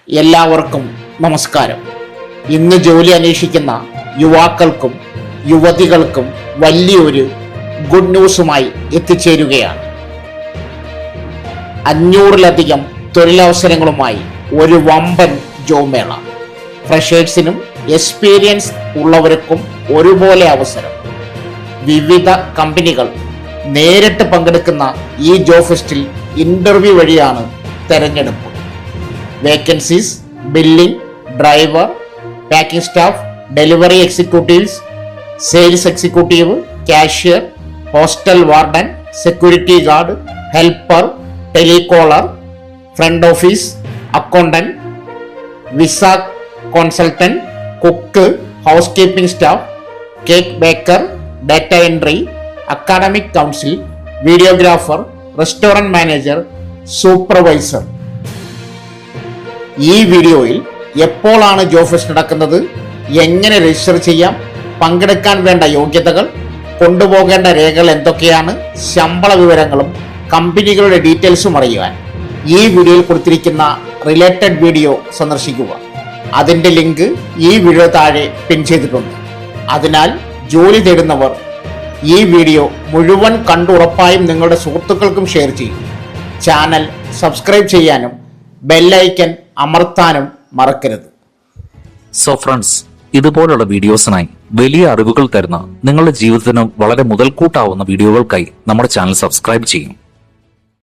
എല്ലാവർക്കും നമസ്കാരം. ഇന്ന് ജോലി അന്വേഷിക്കുന്ന യുവാക്കൾക്കും യുവതികൾക്കും വലിയൊരു ഗുഡ് ന്യൂസുമായി എത്തിച്ചേരുകയാണ്. 500-ലധികം തൊഴിലവസരങ്ങളുമായി ഒരു വമ്പൻ ജോബ് മേള. ഫ്രഷേഴ്സിനും എക്സ്പീരിയൻസ് ഉള്ളവർക്കും ഒരുപോലെ അവസരം. വിവിധ കമ്പനികൾ നേരിട്ട് പങ്കെടുക്കുന്ന ഈ ജോബ് ഫെസ്റ്റിൽ ഇന്റർവ്യൂ വഴിയാണ് തെരഞ്ഞെടുപ്പ്. Vacancies: billing, driver, packing staff, delivery executives, sales executive, cashier, hostel warden, security guard, helper, telecaller, front office, accountant, visa consultant, cook, housekeeping staff, cake baker, data entry, academic council, videographer, restaurant manager, supervisor. ഈ വീഡിയോയിൽ എപ്പോഴാണ് job fest നടക്കുന്നത്, എങ്ങനെ register ചെയ്യാം, പങ്കെടുക്കാൻ വേണ്ട യോഗ്യതകൾ, കൊണ്ടുപോകേണ്ട രേഖകൾ എന്തൊക്കെയാണ്, ശമ്പള വിവരങ്ങളും കമ്പനികളുടെ ഡീറ്റെയിൽസും അറിയുവാൻ ഈ വീഡിയോയിൽ കൊടുത്തിരിക്കുന്ന റിലേറ്റഡ് വീഡിയോ സന്ദർശിക്കുക. അതിൻ്റെ ലിങ്ക് ഈ വീഡിയോ താഴെ പിൻ ചെയ്തിട്ടുണ്ട്. അതിനാൽ ജോലി തേടുന്നവർ ഈ വീഡിയോ മുഴുവൻ കണ്ടു ഉറപ്പായും നിങ്ങളുടെ സുഹൃത്തുക്കൾക്കും ഷെയർ ചെയ്യും. ചാനൽ സബ്സ്ക്രൈബ് ചെയ്യാനും ബെല്ലൈക്കൻ അമർത്താനും മറക്കരുത്. സോ ഫ്രണ്ട്സ്, ഇതുപോലുള്ള വീഡിയോസിനായി വലിയ അറിവുകൾ തരുന്ന നിങ്ങളുടെ ജീവിതത്തിന് വളരെ മുതൽക്കൂട്ടാവുന്ന വീഡിയോകൾക്കായി നമ്മുടെ ചാനൽ സബ്സ്ക്രൈബ് ചെയ്യും.